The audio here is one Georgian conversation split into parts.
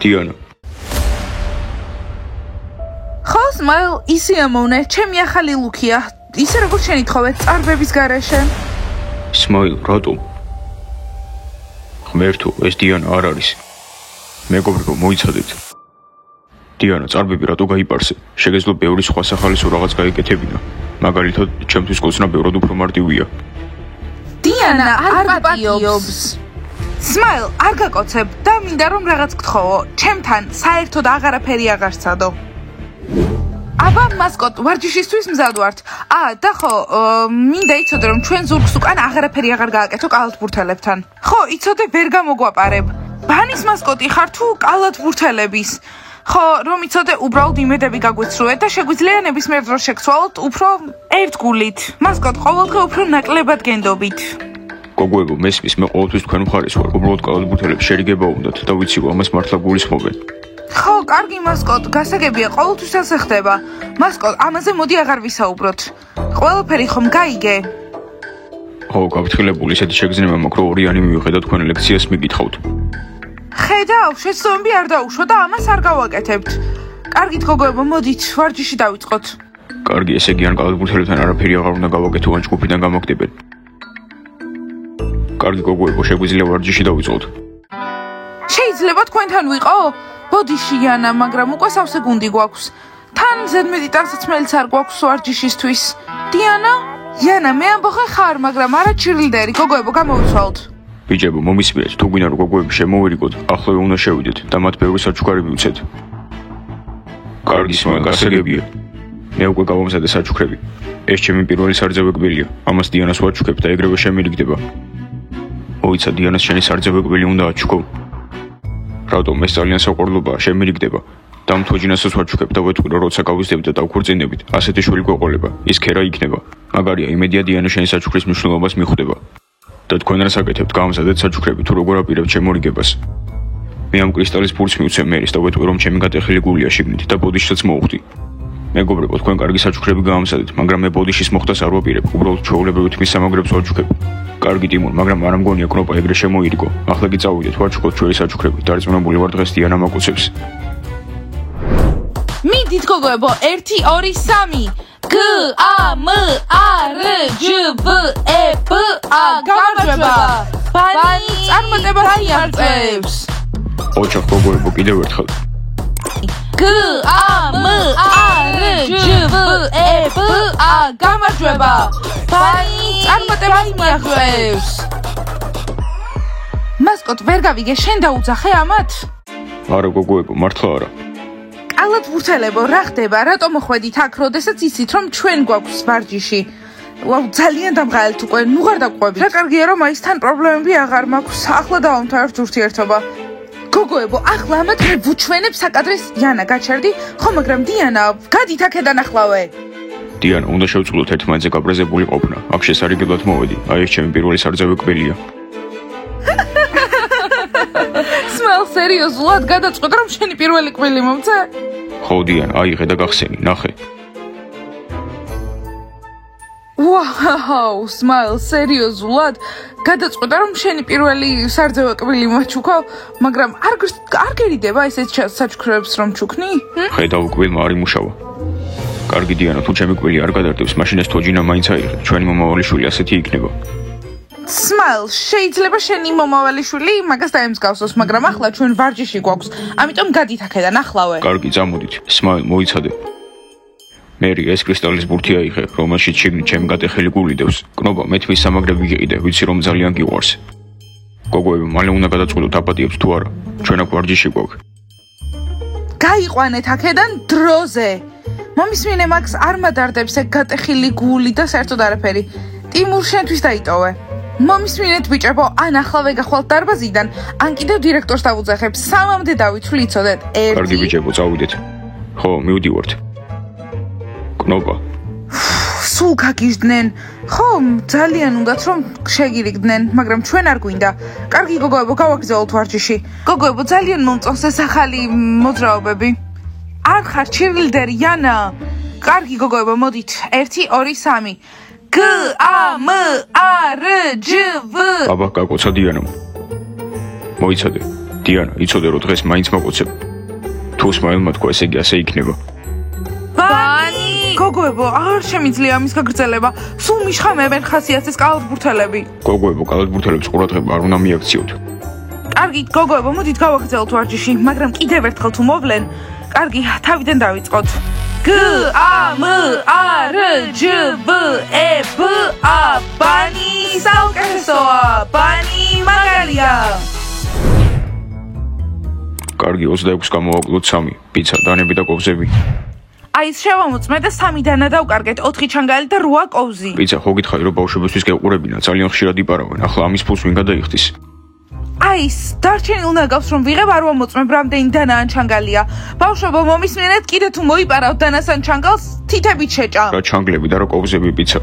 დიანა. ხო, Smile, ისი ამოვნე, ჩემი ახალი ლუქია. ისე როგორც შენ ითხოვე, წარბების გარეშე. Smile, რატომ? ღმერთო, ეს დიანა არ არის. მეგობრებო, მოიცადეთ. დიანა, წარბები რატო გაიპარსე? შეგეძლო ბევრი სხვა სახალისო რაღაც გაიკეთებინა. მაგალითად, ჩემთვის კოცნა ბევრად უფრო მარტივია. დიანა არ პატიობს. Smile, არ გაკოცებ და მინდა რომ რაღაც გთხოვო. ჩემთან საერთოდ აღარაფერი აღარ სცადო. აბა, მასკოტ, ვარჯიშისთვის მზად ვართ. და ხო, მინდა იცოდე რომ ჩვენ ზურგს უკან აღარაფერი აღარ გააკეთო კალათბურთელებთან. ხო, იცოდე ვერ გამოგვაპარებ. ბანის მასკოტი ხარ თუ კალათბურთელების? ხო, რომ იცოდე უბრალოდ იმედები გაგვიცრუეთ და შეგვიძლია ნებისმიერ დროს შეგცვალოთ უფრო ერთ გულით. მასკოტ, ყოველდღე უფრო ნაკლებად გენდობით. გოგოებო, მესმის, მე ყოველთვის თქვენ მხარეს ვარ. უბრალოდ კალათბურთელებს შერიგება უნდათ და ვიცი, ამას მართლა გულისხმობენ. ხო, კარგი მასკოტ, გასაგებია, ყოველთვის ასე ხდება. მასკოტ, ამაზე მოდი აღარ ვისაუბროთ. ყველაფერი ხომ გაიგე? ხო, გაფრთხილებული, ისეთი შეგრძნება მაქვს, რომ ორიანი მივიღე და თქვენ ლექციას მიგითხავთ. ხედავ, შეცდომები არ დაუშვა და ამას არ გავაკეთებთ. კარგით, გოგოებო, მოდით, ვარჯიში დავიწყოთ. კარგი, ესე იგი, ან კალათბურთელებთან არაფერი აღარ უნდა გავაკეთო, ან ჯგუფიდან გამაგდებენ. კარგი, გოგოებო, შეგვიძლია ვარჯიში დავიწყოთ. შეიძლება თქვენთან ვიყო? ბოდიში, Iana, მაგრამ უკვე სავსე გუნდი გვაქვს. თან ზედმეტი ტანსაცმელიც არ გვაქვს ვარჯიშისთვის. Diana? Iana, მე ამბოხე ხარ, მაგრამ არა ჩირლიდერი, გოგოებო, გამოვიცვალოთ. ბიჭებო, მომისმინეთ, თუ გვინდა რომ გოგოები შემოვირიგოთ, ახლავე უნდა შევიდეთ და მათ ბევრი საჩუქარი მივცეთ. კარგი, Smile, გასაგებია. მე უკვე გავამზადე საჩუქრები. ეს ჩემი პირველი სარძევი კბილია. ამას დიანას ვაჩუქებ და ეგრევე შემირიგდება. მოიცა, დიანას შენი სარძევი კბილი უნდა აჩუქო. რატომ ეს ძალიან საყვარლობაა, შემირიგდება. დამთოჯინასაც ვაჩუქებ და ვეთქვი, რომ როცა გავიზრდებით და დავქორწინებით, ასეთი შვილი გვეყოლება, ის ქერა იქნება. მაგარია, იმედია დიანა შენი საჩუქრის მნიშვნელობას მიხვდება. და თქვენ რას აკეთებთ, გავამზადეთ საჩუქრები თუ როგორ აპირებთ შემორიგებას. მე ამ კრისტალის ფურს მივცემ მერის და ვეთქვი, რომ ჩემი გატეხილი გულია შიგნით და ბოდიშსაც მოვხდი. მეგობრებო, თქვენ კარგი საჩუქრები გავამზადეთ, მაგრამ მე ბოდიშის მოხდას არ ვაპირებ, უბრალოდ ჩვეულებრივი თმის სამაგრებს ვაჩუქებ. კარგი, ტიმურ, მაგრამ არ მგონია კნოპა ეგრე შემოირიგო. ახლა კი წავიდეთ, ვაჩუქოთ ჩვენი საჩუქრები. დარწმუნებული ვარ დღეს დიანა მაკოცებს. მიდით გოგოებო, 1 2 3 G A M A R J V E B A გამარჯვება. ბანი წარმატებას იარწევს. ოჩახ გოგოებო, კიდევ ერთხელ. G A M A R J V E B A გამარჯვება. ბანი წარმატებას მიაღწევს. მასკოტ, ვერ გავიგე, შენ დაუძახე ამათ? არა გოგოებო, მართლა არა. კალათბურთელებო, რა ხდება? რატომ მოხვედით აქ, როდესაც იცით, რომ ჩვენ გვაქვს ვარჯიში? ვაუ, ძალიან დამღაელთ უკვე, ნუ ღარ დაგვყვებით. რა კარგია, რომ აისთან პრობლემები აღარ მაქვს. ახლა დავამთავრებთ ურთიერთობა. გოგოებო, ახლა ამათ მე ვუჩვენებ საკადრეს. Iana, გაჩერდი? ხო, მაგრამ Diana, გადით აქედან ახლავე. Diana, უნდა შევწყვილოთ ერთმანეთზე გაბრაზებული ყოფნა. აქ შესარიგებლად მოვედი. აი ეს ჩემი პირველი სარძევი კბილია. Smile, სერიოზულად გადაწყვეტ, რომ შენი პირველი კბილი მომცე? ხო, Diana, აიღე და გახსენი, ნახე. Wow, Smile, სერიოზულად გადაწყვეტ, რომ შენი პირველი სარძევი კბილი მოჩუქო, მაგრამ არ გერიდება ესეთ საჩუქრებს რომ ჩუქნი? ხედავ, კბილმა არ იმუშავა. კარგი, Diana, თუ ჩემი კბილი არ გადარდებს, მაშინ ეს თოჯინა მაინც აიღე. ჩვენი მომავალი შვილი ასეთი იქნება. Smile, შეიძლება შენი მომავალი შვილი მაგას დაემსგავსოს, მაგრამ ახლა ჩვენ ვარჯიში გვაქვს, ამიტომ გადით აქედან ახლავე. კარგი, წამოდით. Smile, მოიცადე. მერი, ეს კრისტალის ბურთი აიღე, რომელშიც შიგნით ჩემი გატეხილი გული დევს. კნობა, მე თმის სამაგრები გიყიდე, ვიცი რომ ძალიან გიყვარს. გოგოები, მალე უნდა გადაწყვეტოთ აპატიებს თუ არა. ჩვენ აქ ვარჯიში გვაქვს. გაიყვანეთ აქედან დროზე. მომისმინე მაქს არ მადარდებს ეგ გატეხილი გული და საერთოდ არაფერი. ტიმურ შენთვის დაიტოვე. მომისმინეთ ბიჭებო, ან ახლავე გახვალთ დარბაზიდან, ან კიდევ დირექტორს დავუძახებ. 3-მდე დავიცვლი, იცოდეთ. 1 კარგი ბიჭებო, წავიდეთ. ხო, მივდივართ. კნობა. სულ გაგიჟდნენ. ხო, ძალიან უნდათ რომ შეგირიგდნენ, მაგრამ ჩვენ არ გვინდა. კარგი გოგოებო, გავაგზავნოთ ვარჯიში. გოგოებო, ძალიან მომწონს ეს ახალი მოძრაობები. არ ხარ ჩირლიდერი, Iana? კარგი გოგოებო, მოდით. 1 2 3 G A M A R J V აბა, გაკოცა Diana. მოიცადე. დიანა, იცოდე რომ დღეს მაინც მოგოცებ. თუ სმაილმა თქვა, ესე იგი ასე იქნება. ბანი! გოგოებო, არ შემიძლია ამის გაგრძელება. სულ მიშხამებენ ხასიათის კალათბურთელები. გოგოებო, კალათბურთელებს ყურადღება არ უნდა მიაქციოთ. კარგი, გოგოებო, მოდით გავაგრძელოთ ვარჯიში, მაგრამ კიდევ ერთხელ თუ მოვლენ, კარგი, თავიდან დავიწყოთ. G A M A R J B E B A ბანი საუკეთესოა, ბანი მაგარია. კარგი, 26 გამოვაკლოთ 3, პიცა, დანები და კოვზები. აი, შევამოწმე და 3 დანა დავკარგეთ, 4 ჩანგალი და 8 კოვზი. პიცა, ხო გითხარი რომ ბავშვებისთვის გეყურებინა, ძალიან ხშირად იპარავენ. ახლა ამის ფულს ვინ გადაიხდის? აი, დარჩენილ ნაგავს რომ ვიღებ, არ ვამოწმებ რამდენი დანა ან ჩანგალია. ბავშვებო, მომისმინეთ, კიდე თუ მოიპარავთ დანას ან ჩანგალს, თითებით შეჭა. რა ჩანგლები და რა კოვზები პიცა.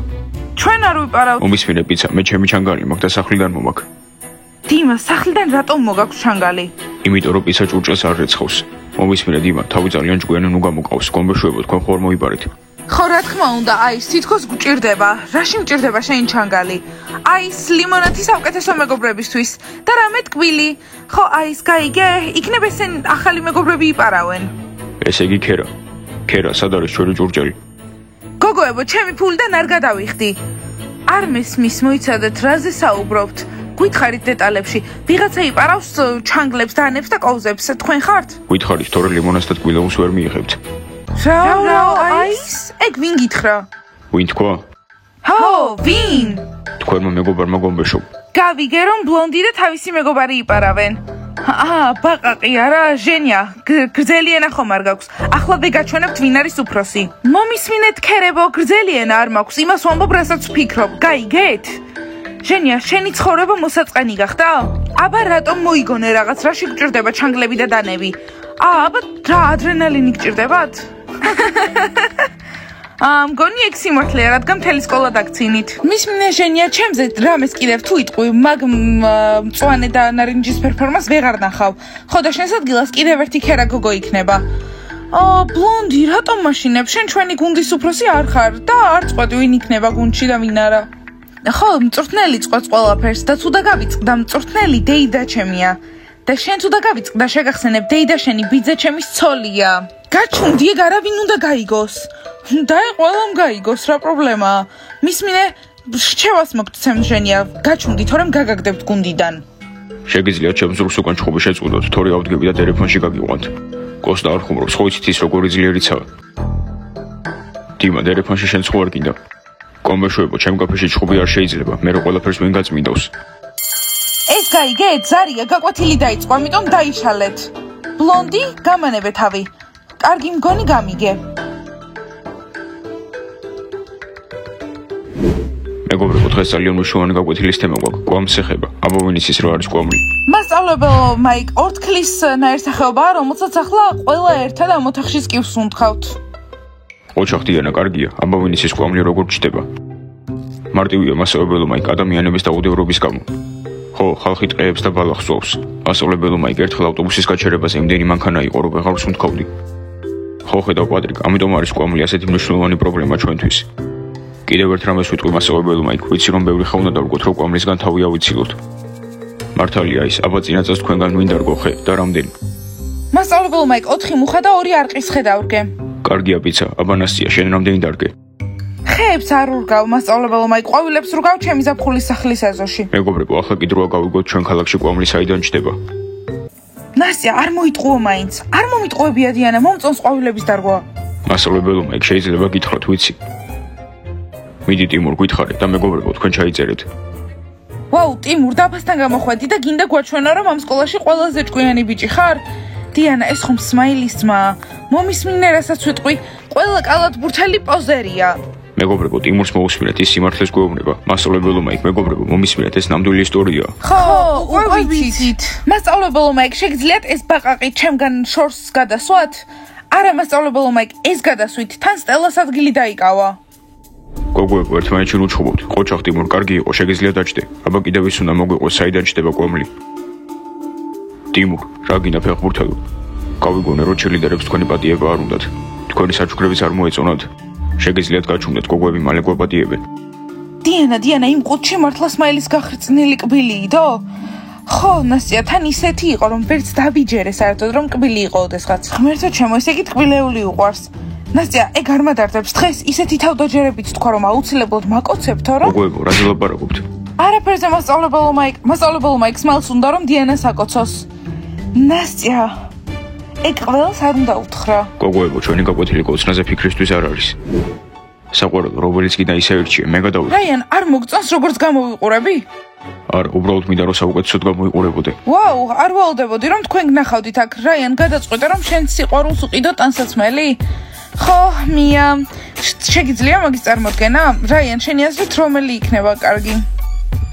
ჩვენ არ ვიპარავთ. მომისმინე პიცა, მე ჩემი ჩანგალი მაქვს და სახლიდან მომაქ. დიმა, სახლიდან რატომ მოგაქვს ჩანგალი? იმიტომ რომ პიცა ჭურჭელს არ რეცხავს. მომისმინე დიმა, თავი ძალიან ჭკვიანი ნუ გამოგყავს. გომბეშვებო, თქვენ ხო არ მოიპარეთ? ხო, რა თქმა უნდა, აი, თითქოს გჭირდება. რაში მჭირდება შენი ჩანგალი? აი, ლიმონადი საუკეთესო მეგობრებისთვის და რამე ტკბილი. ხო, აი, გაიგე, იქნებ ესენ ახალი მეგობრები იპარავენ. ესე იგი ქერა. ქერა, სად არის ჩვენი ჭურჭელი? გოგოებო, ჩემი ფულიდან არ გადავიხდი. არ მესმის, მოიცადეთ, რაზე საუბრობთ? გითხარით დეტალებში. ვიღაცა იპარავს ჩანგლებს, დანებს და კოვზებს. თქვენ ხართ? გითხარით, თორე ლიმონადს და ტკბილეულს ვერ მიიღებთ. რა, აის? ეგ ვინ გითხრა? ვინ თქვა? ჰო, ვინ? თქვენმა მეგობარმა გომბეშო. გავიგე რომ ბლონდი და თავისი მეგობარი იპარავენ. ბაყაყი არა, ჟენია, გრძელიანა ხომ არ გაქვს. ახლა ვეგაჩვენებთ ვინ არის უფროსი. მომისმინეთ ქერებო, გრძელიანა არ მაქვს, იმას ვამბობ, რასაც ვფიქრობ. გაიგეთ? ჟენია, შენი ცხოვრება მოსაწყენი გახდა? აბა რატომ მოიგონე რაღაც, რაში გჭირდება ჩანგლები და დანები? აბა რა ადრენალინი გჭირდებათ? მგონი ეგ სიმართლეა, რადგან მთელი სკოლა დაგცინით. მისმინე ჟენია, ჩემზე რამეს კიდევ თუ იტყვი, მაგ მწვანე და ნარინჯის პერფორმანს ვეღარ ნახავ. ხო და შენს ადგილას კიდევ ერთი ქერა გოგო იქნება. ბლონდი, რატომ მაშინებ? შენ ჩვენი გუნდის უფროსი არ ხარ და არ წყვეტ ვინ იქნება გუნდში და ვინ არა. ხო, მწვრთნელი წყვეტს ყველაფერს და თუ დაგავიწყდა მწვრთნელი დეიდა ჩემია. და შენ თუ დაგავიწყდა შეგახსენებ დეიდა შენი ბიძა ჩემის ცოლია. გაჩუნდი, ეგ არავინ უნდა გაიგოს. და ყველამ გაიგოს, რა პრობლემაა? მისმინე, რჩევას მოგცემ ჟენია, გაჩუნდი, თორემ გაგაგდებთ გუნდიდან. შეგიძლიათ ჩემს ზურგს უკან ჩხუბი შეწყვდოთ, თორე ავდგები და ტელეფონში გაგიყვანთ. კოსტა არ ხუმრობს, ხო იცით ის როგორი ძლიერიცაა. დიმა, ტელეფონში შენ ხო არ გინდა? კომბეშვებო, ჩემ კაფეში ჩხუბი არ შეიძლება, მე რო ყველაფერს ვინ გაწმინდავს. ეს გაიგე, ზარია, გაკვეთილი დაიწყო, ამიტომ დაიშალეთ. ბლონდი, გამანებე თავი. კარგი მგონი გამიგე. მეგობრებო, დღეს ძალიან მნიშვნელოვანი გაკვეთილის თემა გვაქვს. კვამს ეხება. აბა ვინ იცის რა არის კვამლი? მასწავლებელო მაიკ, ორთქლის ნაირსახეობაა, რომელსაც ახლა ყველა ერთად ამ ოთახში სკივს უნთხავთ. ოჩახ დიანა, კარგია. აბა ვინ იცის კვამლი როგორ ჩდება? მარტივია მასწავლებელო მაიკ, ადამიანების დაუდევრობის გამო. ხო, ხალხი ტყეებს და ბალახს წვავს. მასწავლებელო მაიკ, ერთხელ ავტობუსის გაჩერებაზე იმდენი მანქანა იყო, რომ ვეღარ ვსუნთქავდი. ხო, ხედავ პატრიკ, ამიტომ არის კვამლი ასეთი მნიშვნელოვანი პრობლემა ჩვენთვის. კიდევ ერთ რამეს ვიტყვი მასწავლებელო მაიკ, ვიცი რომ ბევრი ხა უნდა დავგოთ, რომ კვამლისგან თავი ავიცილოთ. მართალია ის, აბა წინა წელს თქვენგან ვინ დარგო ხე და რამდენი? მასწავლებელო მაიკ, 4 მუხა და 2 არყის ხე დავრგე. კარგია პიცა, აბა ნასტია, შენ რამდენი დარგე? ხეებს არ ურგავ, მასწავლებელო მაიკ, ყვავილებს ურგავ ჩემი ზაფხულის სახლის ეზოში. მეგობრებო, ახლა კი დროა გავიგოთ ჩვენ ქალაქში კვამლი საიდან ჩდება. ნასტია, არ მოიტყუო მაინც. არ მომიტყუებია დიანა, მომწონს ყვავილების დარგვა. მასწავლებელო მაიკ, შეიძლება გითხრათ, ვიცი. მიდი ტიმურ, გითხარი და მეგობრებო, თქვენ ჩაიწერეთ. ვაუ, ტიმურ, დაფასთან გამოხვედი და გინდა გვაჩვენა, რომ ამ სკოლაში ყველაზე ჭკვიანი ბიჭი ხარ? დიანა, ეს ხომ სმაილის ძმაა. მომისმინე, რასაც ვიტყვი, ყველა კალათბურთელი პოზერია. მეგობრებო, ტიმურს მოусმინეთ, ის სიმართლეს გვეუბნება. მასწავლებელო მაიკ, მეგობრებო, მომისმინეთ, ეს ნამდვილი ისტორიაა. ხო, უკვე ვიცით. მასწავლებელო მაიკ, შეგძლიათ ეს ბაყაყი ჩემგან შორს გადასვათ? არა, მასწავლებელო მაიკ, ეს გადასვით, თან სტელას ადგილი დაიკავა. გოგოებო, ერთმანეთში უჩხუბობთ. ყოჩახ ტიმურ, კარგი იყო, შეგიძლიათ დაჭდე. აბა კიდევ ის უნდა მოგვიყოს, საიდან ჩდება კვამლი. ტიმურ, რა გინდა ფეხბურთელო? გავიგონე, რომ ჩილიდერებს თქვენი პატიება არ უნდათ. თქვენი საჩუქრებიც არ მოეწონათ. შეგიძლიათ გაჩვენოთ, გოგოები მალე გვაპატიებენ. დიანა, იმ ყუთში მართლა სმაილის გახრწნილი კბილიიდო? ხო, ნასტია, თან ისეთი იყო, რომ ვერც დაბიჯერე საერთოდ, რომ კბილი იყო ოდესღაც. ღმერთო ჩემო, ესე იგი ტკბილეული უყვარს. ნასტია, ეგ არ მადარდებს. დღეს ისეთი თავდაჯერებით თქვა, რომ აუცილებლად მაკოცებთო, რომ გოგოებო, რაზე ლაპარაკობთ? არაფერზე მასწავლებელო მაიკ სმაილს უნდა რომ დიანას აკოცოს. ნასტია, ეგ ყველას არ უნდა უთხრა. გოგოებო, ჩვენი გაკვეთილი კოცნაზე ფიქრისთვის არ არის. საყვარელო, რომელიც კიდე ისე ერჩია, მე გადავიდე. რაიან, არ მოგწონს როგორც გამოვიყურები? არა, უბრალოდ მინდა რომ საუკეთესოდ გამოიყურებოდე. ვაუ, არ ვალდებოდი რომ თქვენ გნახავდით აქ. რაიან, გადაწყვიტე რომ შენ სიყვარულს უყიდო ტანსაცმელი? ხო, მია, შეგიძლია მაგის წარმოდგენა? რაიან, შენი აზრით რომელი იქნება კარგი?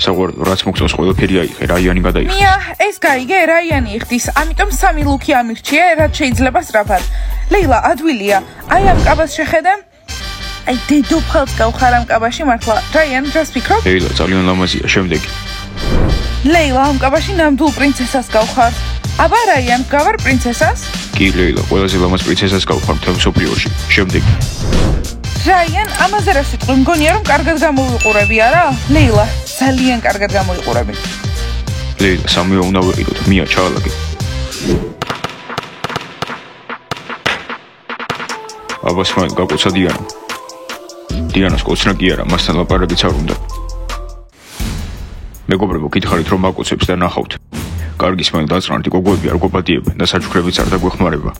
საყვარელო, რაც მოგწონს ყველაფერი აიღე, რაიანი გადაიხდეს. მია, ეს გაიგე, რაიანი იხდის, ამიტომ 3 ლუკი ამირჩიე, რაც შეიძლება სწრაფად. ლეილა, ადვილია, აი ამ კაბას შეხედე? აი დედოფალს გავხარ ამ კაბაში მართლა. რაიან, რას ფიქრობ? ლეილა, ძალიან ლამაზია, შემდეგი. ლეილა, ამ კაბაში ნამდვილ პრინცესას გავხარ. აბა რაიან, გავარ პრინცესას? კი, ლეილა, ყველაზე ლამაზ პრინცესას გავხარ მთელ მსოფლიოში. შემდეგი. რაიან, ამაზე რა სიტყვი, მგონია რომ კარგად გამოვიყურები, არა? ლეილა, ძალიან კარგად გამოვიყურები. ლეილა, სამივე უნდა ვიყიდოთ, მია ჩაალაგე. აბა სმაილ, გაკოცა დიანა. დიანას კოცნა კი არა, მასთან ლაპარაკიც არ უნდა. მეგობრებო, გითხარით რომ მაკოცებს და ნახავთ. კარგი სმაილ დაწრანდი, გოგოები არ გოპატიებენ და საჩუქრებიც არ დაგვეხმარება.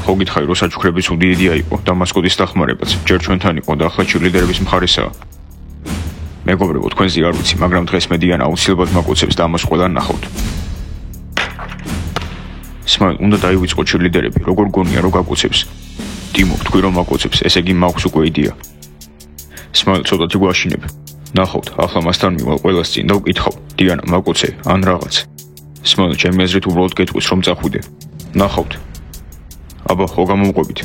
ხო გითხარი რომ საჩუქრების უდიედია იყო და მასკოტის დახმარებაც ჯერ ჩვენთან იყო და ახლა ჩირლიდერების მხარესაა. მეგობრებო, თქვენზე არ ვიცი, მაგრამ დღეს მე დიანა აუცილებლად მაკოცებს და ამას ყველან ნახავთ. სმაილ, უნდა დაივიწყო ჩირლიდერები, როგორ გონია რომ გაკოცებს? დიმო, თქვი რომ მაკოცებს, ესე იგი მაქვს უკვე იდეა. სმაილ, ცოტათი გვაშინებ. ნახავთ, ახლა მასთან მივალ ყველას წინ და ვკითხავ, დიანა მაკოცე ან რაღაც. სმაილ, ჩემი აზრით უბრალოდ გეტყვის რომ წახვიდე. ნახავთ. აბა, ხო გამომყვებით.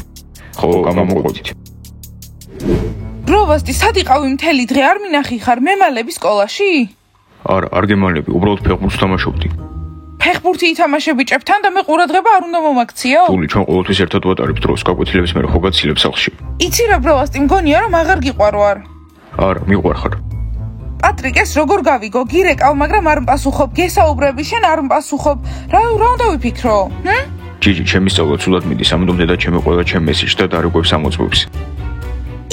ხო, გამომყვებით. ბროვასტი, სად იყავი მთელი დღე? არ მინახი ხარ მემალების სკოლაში? არა, არ გემალები, უბრალოდ ფეხბურთს თამაშობდი. ფეხბურთი ითამაშე ბიჭებთან და მე ყურადღება არ უნდა მომაქციო? სული, ჩვენ ყოველთვის ერთად ვატარებთ დროს, გაკვეთილების მერე ხო გაცილებ სახლში. იცი რა ბროვასტი, მგონია რომ აღარ გიყვარვარ. არა, მიყვარხარ. პატრიკ, ეს როგორ გავიგო? გირეკავ, მაგრამ არ მპასუხობ, გესაუბრები, შენ არ მპასუხობ. რა უნდა ვიფიქრო? ჯიჯი, ჩემი სწავლა ცუდად მიდის, ამიტომ დედა ჩემი ყველა ჩემ მესიჯს და დარიგებს ამოწმებს.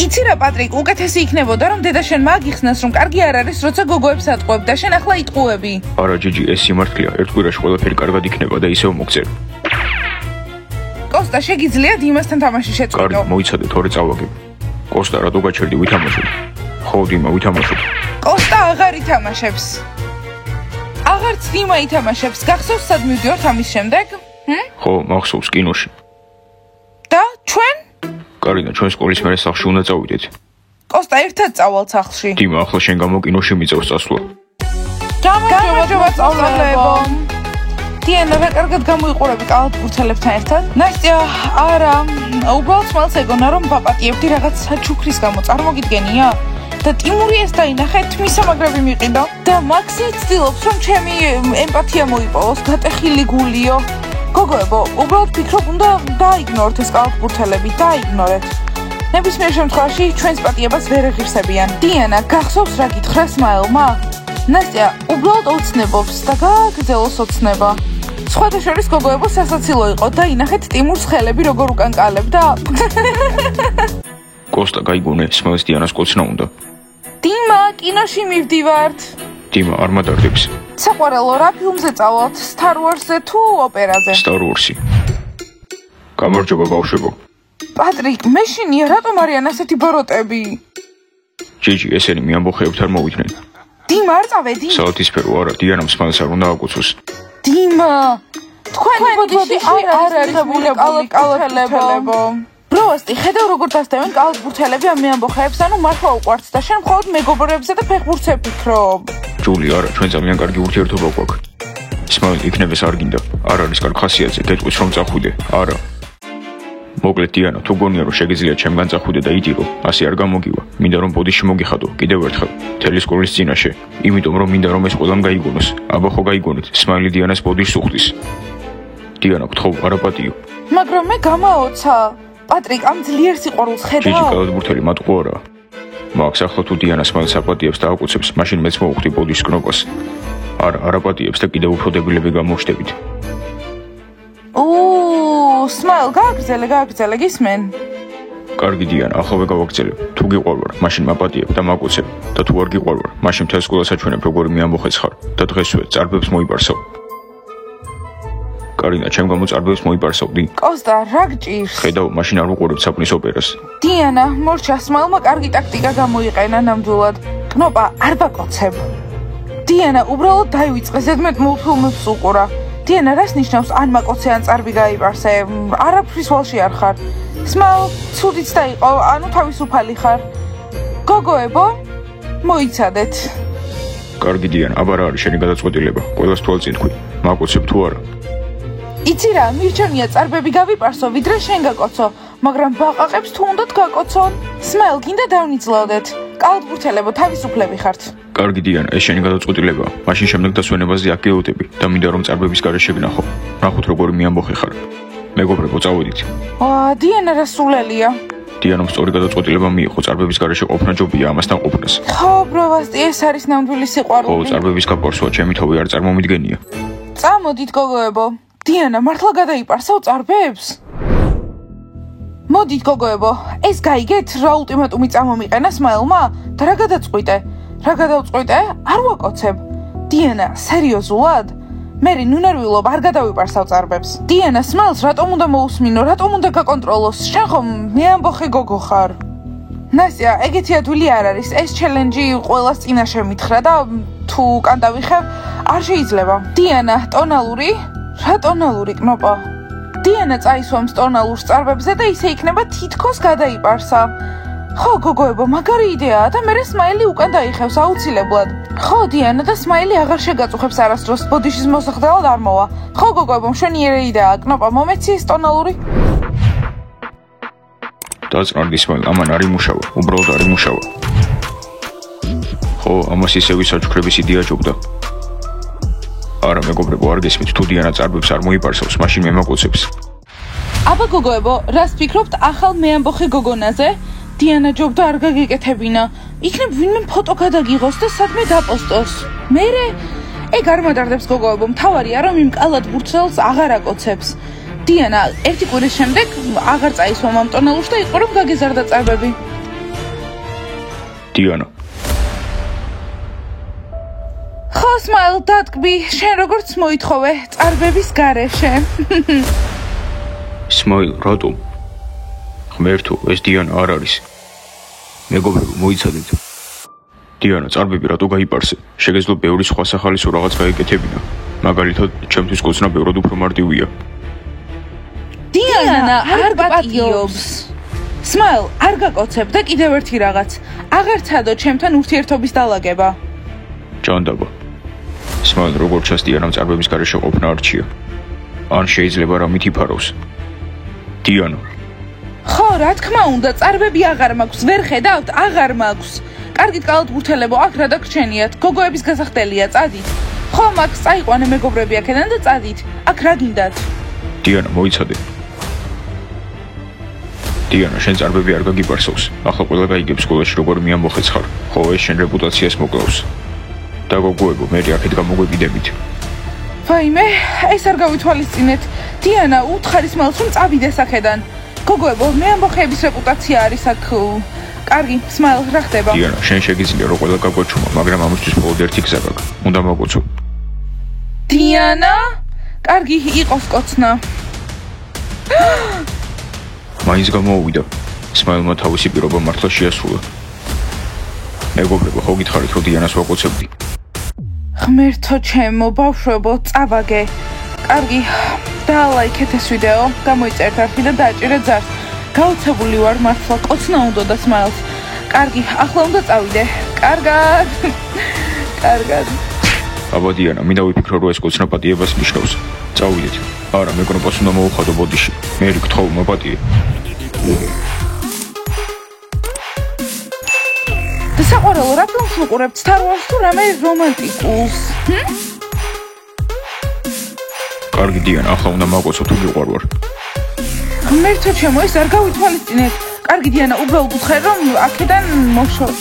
იცი რა პატრიკ, უკეთესი იქნებოდა რომ დედა შენ მაგიხსნას რომ კარგი არ არის, როცა გოგოებს ატყუებ და შენ ახლა იტყუები. არა ჯიჯი, ეს სიმართლეა, ერთ კვირაში ყველაფერი კარგად იქნება და ისევ მოგწერ. კოსტა, შეგიძლია დიმასთან თამაში შეწყვეტო? კარგი, მოიცადე, თორე წავაგებ. კოსტა, რატო გაჩერდი, ვითამაშოთ? ხო, დიმა, ვითამაშოთ. კოსტა აღარ ითამაშებს. აღარც დიმა ითამაშებს. გახსოვს სად მივდივართ ამის შემდეგ? ხო, მახსოვს კინოში. და ჩვენ? კარინა, ჩვენ სკოლის მერე სახლში უნდა წავიდეთ. კოსტა, ერთად წავალ სახლში. დიმა, ახლა შენ გამო კინოში მიწევს წასვლა. გამარჯობა სწავლებლებო. დიანა, რა კარგად გამოიყურები კალათბურთელებთან ერთად? ნასტია, არა, უბრალოდ სმაილს ეგონა რომ ვაპატიებდი რაღაც საჩუქრის გამო, წარმოგიდგენია? და ტიმური ეს დაინახე, თმისამაგრები მიყიდო და მაქსი ცდილობს რომ ჩემი ემპათია მოიპოვოს, გატეხილი გულიო. გოგოებო, უბრალოდ ფიქრობ, უნდა დაიგნოროთ ეს კალათბურთელები, დაიგნორეთ. ნებისმიერ შემთხვევაში ჩვენს პატიებას ვერ ეღირსებიან. დიანა, გახსოვს რა გითხრა სმაილმა? ნასტია, უბრალოდ ოცნებობს და გააგრძელოს ოცნება. სხვათა შორის გოგოებო სასაცილო იყო და ინახეთ ტიმურს ხელები როგორ უკანკალებდა. კოსტა, გაიგონე, სმაილს დიანას კოცნა უნდა. დიმა, კინოში მივდივართ. დიმა, არ მადარდებს. საყვარელო, რა ფილმზე წავალთ? Star Wars-ზე თუ ოპერაზე? Star Wars-ი. გამარჯობა ბავშვებო. პატრიკ, მეშინია, რატომ არიან ასეთი ბოროტები? ჯიჯი, ესენი მე ამბოხეებთ არ მოვიდნენ. დიმა, არ წავედი? საათისფერო არა, დიანამ სმაილს არ უნდა აკოცოს. დიმა, თქვენი ბოდიში არ არის კალათბურთელებო. ბროვასტი, ხედავ როგორ დასდევენ კალათბურთელები ამ ამბოხეებს, ანუ მართლა უყვართ და შენ მხოლოდ მეგობრებზე და ფეხბურთზე ფიქრობ. ჯული, არა, ჩვენ ძალიან კარგი ურთიერთობა გვაქვს. სმაილ იქნებს არ გინდა, არ არის კარგ ხასიათზე, გეტყვის რომ წახვიდე. არა. მოკლედ დიანა, თუ გონია რომ შეგიძლია ჩემგან წახვიდე და იტირო, ასე არ გამოგივა. მინდა რომ ბოდიში მოგიხადო, კიდევ ერთხელ, მთელი სკოლის წინაშე. იმიტომ რომ მინდა რომ ეს ყველამ გაიგონოს. აბა ხო გაიგონეთ, სმაილი დიანას ბოდიშს უხდის. დიანა, გთხოვ, არა პატიო. მაგრამ მე გამაოცა. პატრიკ, ამ ძლიერ სიყვარულს ხედავ? ჯიჯი, კალათბურთელი მატყუო არა. მაგს ახლა თუ დიანა სმაილს აპატიებს და აკოცებს, მაშინ მეც მოვხდი ბოდიშს კნოპას. არაპატიებს და კიდევ უფრო დებილები გამოჩნდებით. Smile, გააგრძელე, გისმენ? კარგი დიანა, ახლავე გავაგრძელებ. თუ გიყვარვარ, მაშინ მაპატიებ და მაკოცებ და თუ არ გიყვარვარ, მაშინ მთელ სკოლას აჩვენებ, როგორი მეამბოხეც ხარ და დღესვე წარბებს მოიპარსავ. კარინა, ჩემ გამო წარბებს მოიპარსავდი? კოსტა, რა გჭირს? ხედავ, მაშინ არ უყურებ საფნის ოპერას. დიანა, მორჩა, Smile-მა კარგი ტაქტიკა გამოიყენა ნამდვილად. კნოპა, არ ბაკოცებ. დიანა, უბრალოდ დაივიწყე, ზედმეტ მულტფილმებს უყურა. დიანა, რას ნიშნავს ან მაკოცე ან წარბი გაიპარსე? არაფრის ვალში არ ხარ. Smile, ცუდიც დაიყო, ანუ თავისუფალი ხარ. გოგოებო, მოიცადეთ. კარგი დიანა, აბა რა არის შენი გადაწყვეტილება? ყველას თვალწინ თქვი. მაკოცებ თუ არა? იცი რა, მირჩენია წარბები გავიპარსო, ვიდრე შენ გაკოცო, მაგრამ ბაყაყებს თუ უნდათ გაკოცონ. Smile, გინდა დავნიძლავდეთ. კალათბურთელებო, თავისუფლები ხართ. კარგი დიანა, ეს შენი გადაწყვეტილებაა. მაშინ შემდეგ დასვენებაზე აქ გეოდები და მინდა რომ წარბების გარეშე ვნახო. ნახოთ როგორი მეამბოხე ხარ. მეგობრებო, წავედით. დიანა რა სულელია. დიანომ სწორი გადაწყვეტილება მიიღო, წარბების გარეშე ყოფნა ჯობია ამასთან ყოფნას. ხო, ბროვასტი, ეს არის ნამდვილი სიყვარული. ხო, წარბების გაპარსვა ჩემი თავი არ წარმომიდგენია. წამოდით, გოგოებო. დიანა, მართლა გადაიპარსავ წარბებს? მოდით, გოგოებო, ეს გაიგეთ, რა ულტიმატუმი წამომიყენა Smile-მა და რა გადაწყვიტე? რა გადავწყვიტე? არ ვაკოცებ. დიანა, სერიოზულად? მერი ნუნერვილობ არ გადავიპარსავ წარბებს. დიანა, Smile-ს რატომ უნდა მოусმინო, რატომ უნდა გაკონტროლოს? შენ ხომ მეამბოხე გოგო ხარ. ნასია, ეგეთი ადვილი არ არის. ეს ჩელენჯი ყველას წინაშე მითხრა და თუ კან დავიხევ, არ შეიძლება. დიანა, ტონალური? რა ტონალური, კნოპა? დიანა წაისვამს ტონალურს წარბებზე და ისე იქნება თითქოს გადაიპარსა. ხო, გოგოებო, მაგარი იდეაა და მერე Smile-ი უკან დაიხევს აუცილებლად. ხო, დიანა და Smile-ი აღარ შეგაწუხებს არასდროს, ბოდიშის მოსახდელად არ მოვა. ხო, გოგოებო, მშვენიერი იდეაა, კნოპა, მომეცი ეს ტონალური? დაწყარდი Smile, ამან არ იმუშავა, უბრალოდ არ იმუშავა. ხო, ამას ისევ საჩუქრების იდეა ჯობდა. არა, მეგობრებო, არ გესმით, თუ დიანა წარბებს არ მოიპარსავს, მაშინ მე მაკოცებს. აბა, გოგოებო, რას ფიქრობთ ახალ მეამბოხე გოგონაზე? დიანა ჯობდა არ გაგიკეთებინა. იქნებ ვინმე ფოტო გადაგიღოს და სადმე დაპოსტოს. მერე ეგ არ მადარდებს, გოგოებო, მთავარია რომ იმ კალათბურთელს აღარ აკოცებს. დიანა, ერთი კვირის შემდეგ აღარ წაისვამ ამ ტონალურს და იყო რომ გაგეზარდა წარბები. დიანა. ხო, Smile, დატკბი, შენ როგორც მოითხოვე, წარბების გარეშე. Smile, რატომ? ღმერთო, ეს დიანა არ არის. მეგობრებო, მოიცადეთ. დიანა, წარბები რატო გაიპარსე? შეგეძლო ბევრი სხვა სახალისო რაღაც გაეკეთებინა. მაგალითად, ჩემთვის კოცნა ბევრად უფრო მარტივია. დიანა, არ პატიობს. Smile, არ გაკოცებ და კიდევ ერთი რაღაც. აღარ ცადო ჩემთან ურთიერთობის დალაგება. ჭანდაბა. Smile, როგორც ჩანს, დიანამ წარბების გარეშე ყოფნა არჩია. ან შეიძლება რამით იფარავს. დიანა. ხო, რა თქმა უნდა, წარბები აღარ მაქვს, ვერ ხედავთ, აღარ მაქვს. კარგით კალათბურთელებო, აქ რა დაგრჩენიათ? გოგოების გასახდელია, წადით. ხო, მაქვს, წაიყვანე მეგობრები აქედან და წადით. აქ რა გინდათ? დიანა, მოიცადე. დიანა, შენ წარბები არ გაგიპარსავს. ახლა ყველა გაიგებს სკოლაში როგორ მეამბოხეც ხარ. ხო, ეს შენ რეპუტაციას მოკლავს. და გოგოებო, მე აქეთ გამოგვეკიდებით. ვაიმე, ეს არ გავითვალისწინეთ. დიანა, უთხარი Smile-ს რომ წავიდეს აქედან. გოგოებო, მეამბოხეების რეპუტაცია არის აქ. კარგი, Smile, რა ხდება? დიანა, შენ შეგიძლია რომ ყველა გაგვაჩუმა, მაგრამ ამისთვის მხოლოდ ერთი გზა გაქვს. უნდა მოგოცო. დიანა? კარგი, იყოს კოცნა. მაინც გამოუვიდა. Smile-მა თავისი პირობა მართლა შეასრულა. მეგობრებო, ხო გითხარით, რომ დიანას ვაკოცებდი? ღმერთო ჩემო, ბავშვებო, წავაგე. კარგი, დაალაიქეთ ეს ვიდეო, გამოიწერთ არხი და დააჭირეთ ზარს. გაოცებული ვარ მართლა, კოცნა უნდა და Smile-ს. კარგი, ახლა უნდა წავიდე. კარგად. კარგად. აბა დიანა, მინდა ვიფიქრო, რომ ეს კოცნა პატიებას ნიშნავს. წავიდეთ. არა, მე კნოპას უნდა მოუხადო ბოდიში. მე გთხოვ, მოპატიე. და საყვარელო, რა ფილმს უყურებთ? Star Wars თუ რამე რომანტიკულს? კარგი დიანა, ახლა უნდა მაკოცო თუ გიყვარვარ. ღმერთო ჩემო, ეს არ გავითვალისწინეთ. კარგი დიანა, უბრალოდ უთხარ რომ აქედან მოშორ.